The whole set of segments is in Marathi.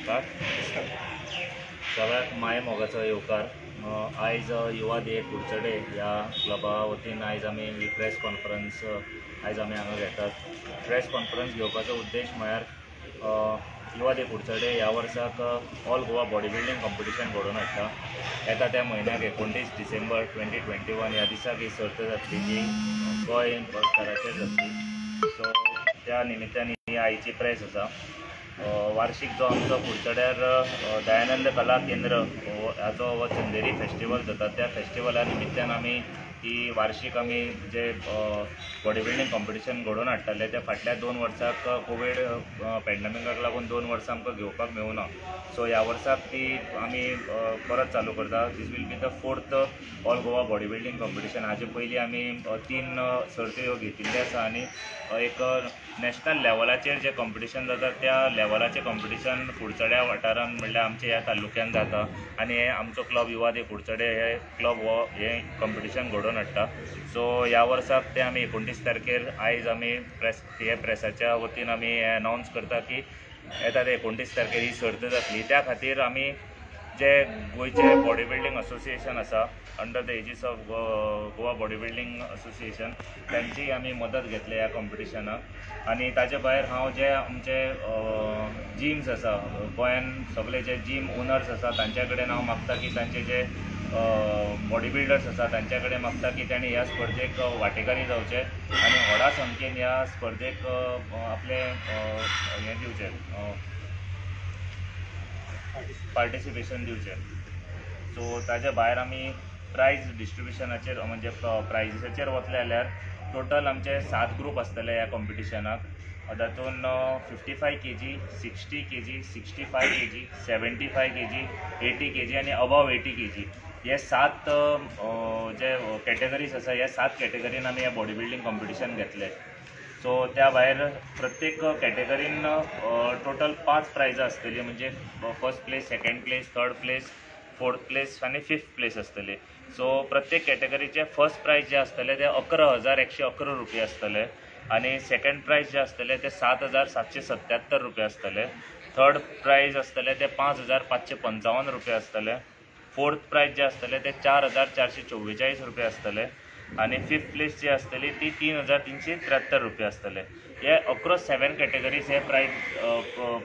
नमस्कार सगळ्याक माय मोगाचो येवकार। आयज युवा डे कुडचडे ह्या क्लबा वतीन आयज आमी ही प्रेस कॉन्फरन्स आयज आमी हांगा घेतात। प्रेस कॉन्फरन्स घेवपाचो उद्देश म्हळ्यार युवा डे कुडचडे ह्या वर्साक all Goa body building competition घडोवन हाडटा। येता त्या म्हयन्याक 29 डिसेंबर 2021 ह्या दिसाक ही सर्त जातली जी गोंय स्तराचेर जातली। सो त्या निमित्तान ही आयची प्रेस आसा। वार्षिक जो आमचो कुडचड्यार दयानंद कला केंद्र हाचो हो चंदेरी फेस्टिवल जाता, त्या फेस्टिवला निमित्तान आमी ही वार्षिक आमी जे बॉडी बिल्डिंग कॉम्पिटिशन घडोवन हाडटाले ते फाटल्या 2 वर्साक कोवीड पॅन्डेमिकाक लागून 2 वर्सां आमकां घेवपाक मेळूना। सो ह्या वर्साक ती आमी परत चालू करता। This will be the 4th all Goa body building competition. हाजे पयलीं आमी 3 सर्त्यो घेतिल्ल्यो आसा आनी एक नॅशनल लेवलाचेर जे कॉम्पिटिशन जाता त्या लेवलाचें कॉम्पिटिशन कुडचड्या वाठारांत म्हणल्यार आमच्या ह्या तालुक्यान जाता आनी हे आमचो क्लब युवा डे कुडचडे हे क्लब हो हे कॉम्पिटिशन घडोवन हाडटा। सो ह्या वर्साक ते आमी 29 तारखेर आयज आमी प्रेसाच्या वतीन आमी हे अनावन्स करता की येता ते 29 तारखेर ही सर्त जातली। त्या खातीर आमी जे गोंयचे बॉडी बिल्डिंग असोसिएशन आसा under the aegis of Goa body building association त्यांची आमी मदत घेतली ह्या कॉम्पिटिशनाक। आनी ताजे भायर हांव जे आमचे जिम्स आसा गोंयान सगळे जे जिम ओनर्स आसा तांचे कडेन हांव मागता की तांचे जे बॉडी बिल्डर्स आसा तांचे कडेन मागता की तांणी ह्या स्पर्धेक वांटेकारी जावचे आनी व्हडा संख्येन ह्या स्पर्धेक आपले हें दिवचें पार्टिसिपेशन दिवचें। सो ताजे भायर आमी प्रायज डिस्ट्रिब्युशनाचेर म्हणजे प्रायजीसाचेर वतले जाल्यार टोटल आमचे 7 ग्रूप आसतले ह्या कॉम्पिटिशनाक। तातूंत 55 kg, 60 kg, 65 kg, 75 kg, 80 kg आनी अबव 80 kg हे 7 जे कॅटेगरीज आसा ह्या 7 कॅटेगरीन आमी हे बॉडी बिल्डिंग कॉम्पिटिशन घेतले। सो त्या भायर प्रत्येक कॅटेगरीन टोटल 5 प्रायजां आसतलीं म्हणजे first place, second place, third place, fourth place आनी फिफ्थ प्लेस आसतली। सो प्रत्येक कॅटेगरीचे फर्स्ट प्रायज जे आसतले ते 11,111 रुपया आसतले आनी सेकंड प्रायज जे आसतले ते 7,777 रुपया आसतले। थर्ड प्रायज आसतले ते 5,555 रुपया आसतले। फोर्थ प्रायज जे आसतले ते 4,444 रुपया आसतले आनी फिफ्थ प्लेस जी आसतली ती 3,373 रुपया आसतले। हे अक्रॉस 7 कॅटेगरीज हे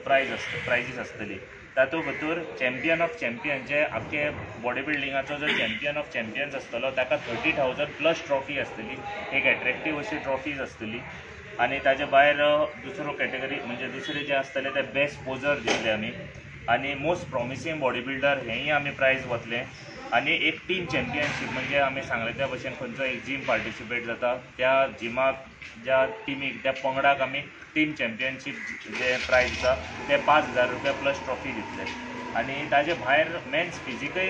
प्रायजीस आसतली। तातूंत भितर चॅम्पियन ऑफ चॅम्पियन जे आख्खे बॉडी बिल्डिंगाचो जो चॅम्पियन ऑफ चॅम्पियन्स आसतलो ताका 30,000 प्लस ट्रॉफी आसतली, एक एट्रॅक्टीव अशी ट्रॉफीज आसतली। आनी ताजे भायर दुसरो कॅटेगरी म्हणजे दुसरे जे आसतले ते बेस्ट पोजर दितले आमी आनी मोस्ट प्रॉमिसींग बॉडी बिल्डर हेंय आमी प्रायज वतले आनी एक टीम चॅम्पियनशीप म्हणजे आमी सांगले त्या भशेन खंयचो एक जीम पार्टिसिपेट जाता त्या जिमाक ज्या टीमीक त्या पंगडाक आमी टीम चॅम्पियनशीप जे प्रायज आसा ते 5,000 रुपया प्लस ट्रॉफी दितले। आनी ताजे भायर मेन्स फिजिकय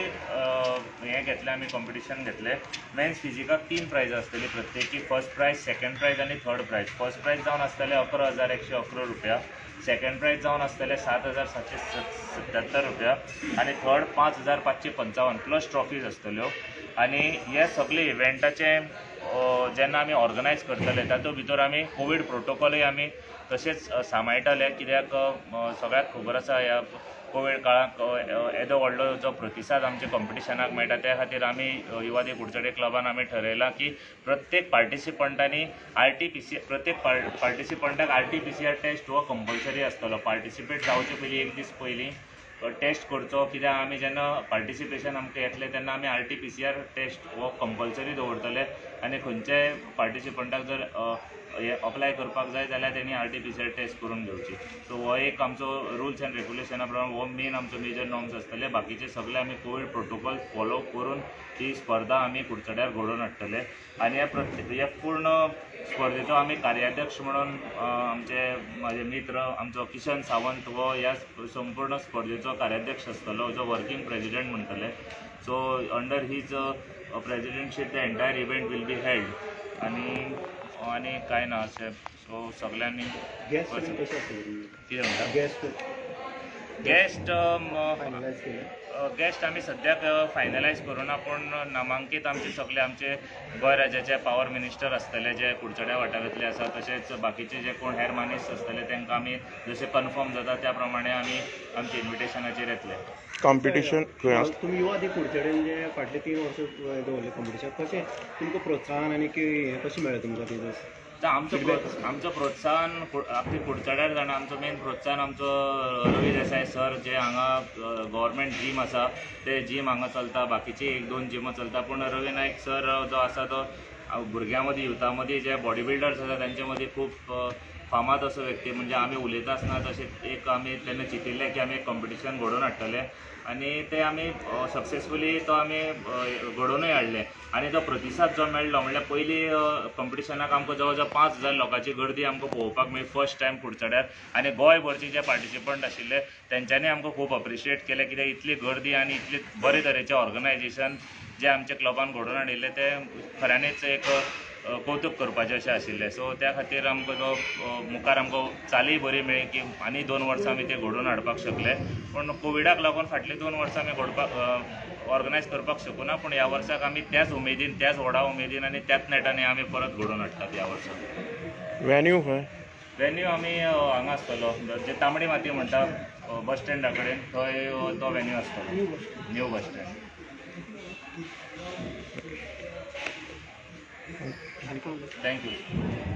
हें घेतलें आमी कॉम्पिटिशन घेतलें। मेन्स फिजिकाक 3 प्रायजां आसतलीं प्रत्येकी, फर्स्ट प्रायज, सेकंड प्रायज आनी थर्ड प्रायज। फर्स्ट प्रायज जावन आसतले 11,111 रुपया, सेकंड प्रायज जावन आसतले 7,777 रुपया आनी थर्ड 5,555 प्लस ट्रॉफीज आसतल्यो। आनी हे सगळे इव्हेंटाचे जेन्ना आमी ऑर्गनायज करतले तातूंत भितर आमी कोवीड प्रोटोकॉलय आमी तशेंच सांबाळटले कित्याक सगळ्याक खबर आसा ह्या कोवीड काळाक येदो व्हडलो जो प्रतिसाद आमच्या कॉम्पिटिशनाक मेळटा त्या खातीर आमी युवा डे कुडचडे क्लबान आमी ठरयलां की प्रत्येक पार्टिसिपंटांनी प्रत्येक पार्टिसिपंटाक RT-PCR टेस्ट हो कंपल्सरी आसतलो। पार्टिसिपेट जावचे पयलीं एक दीस पयलीं टेस्ट करचो कित्याक आमी जेन्ना पार्टिसिपेशन आमकां येतलें तेन्ना आमी RT-PCR टेस्ट हो कंपल्सरी दवरतले आनी खंयच्याय पार्टिसिपंटाक जर अप्लाय करपाक जाय जाल्यार तेणी RT-PCR टेस्ट करून घेवची। सो हो एक आमचो रुल्स एंड रेग्युलेशना प्रमाण हो मेन आमचो मेजर नॉर्म्स आसतले। बाकीचे सगळे आमी कोवीड प्रोटोकॉल फॉलो करून ही स्पर्धा आमी कुडचड्यार घडोवन हाडटले आनी हे पूर्ण स्पर्धेचो आमी कार्याध्यक्ष म्हणून म्हाजे मित्र आमचो किशन सावंत हो ह्या संपूर्ण स्पर्धेचो कार्याध्यक्ष आसतलो, जो वर्कींग प्रेजिडेंट म्हणटले। So under his presidentship the entire event will be held आनी कांय ना अशें। सो सगळ्यांनी कितें म्हणटा गेस्ट आमी सद्याक फायनलायज करूना, पूण नामांकीत आमचे सगळे आमचे गोंय राज्याचे पावर मिनिस्टर आसतले जे कुडचड्या वाठारांतले आसा, तशेंच बाकीचे जे कोण हेर मानीस आसतले तांकां आमी जशें कन्फर्म जाता त्या प्रमाणे आमी आमच्या इन्विटेशनाचेर येतले. कॉम्पिटिशन तुम्ही युवा दी कुडचडेन जे फाटले 3 वर्सां दवरले कॉम्पिटिशन, कशें तुमकां प्रोत्साहन आनी कशें मेळ्ळें तुमकां तेजें? आमचं प्रोत्साहन आपली कुडचड्यार जाणा आमचो मेन प्रोत्साहन आमचो रवी देसाय सर जे हांगा गव्हर्मेंट जीम आसा ते जीम हांगा चलता, बाकीची 1-2 जिमां चलता, पूण रवी नायक सर जो आसा तो भुरग्यां मदीं युथा मदीं जे बॉडी बिल्डर्स आसा तांचे मदीं खूब फामाद असो व्यक्ती. म्हणजे आमी उलयता आसतना तशें एक आमी तेन्ना चिंतिल्लें की आमी एक कॉम्पिटिशन घडोवन हाडटले आनी ते आमी सक्सेसफुली तो आमी घडोवनूय हाडलें. आनी तो प्रतिसाद जो मेळ्ळो म्हणल्यार पयलीं कॉम्पिटिशनाक आमकां जवळ जवळ 5000 लोकांची गर्दी आमकां पळोवपाक मेळ्ळी फर्स्ट टायम कुडचड्यार. आनी गोंयभरचे जे पार्टिसिपंट आशिल्ले तेंच्यांनी आमकां खूब अप्रिशिएट केलें, कित्याक इतली गर्दी आनी इतले बरे तरेचें ऑर्गनायजेशन जे आमच्या क्लबान घडोवन हाडिल्लें ते खऱ्यांनीच एक कौतुक करपाचें अशें आशिल्लें. सो त्या खातीर आमकां तो मुखार आमकां चालय बरी मेळ्ळी की आनी 2 वर्सां आमी ते घडोवन हाडपाक शकले. पूण कोविडाक लागून फाटलीं 2 वर्सां आमी घडपाक ऑर्गनायज करपाक शकूना, पूण ह्या वर्साक आमी त्याच उमेदीन त्याच व्हडा उमेदीन आनी त्याच नेटांनी आमी परत घडोवन हाडटात ह्या वर्साक. वेन्यू आमी हांगा आसतलो जे तांबडी माती म्हणटा बस स्टँडा कडेन, थंय तो वेन्यू आसतलो, न्यू बस स्टँड. थँक्यू.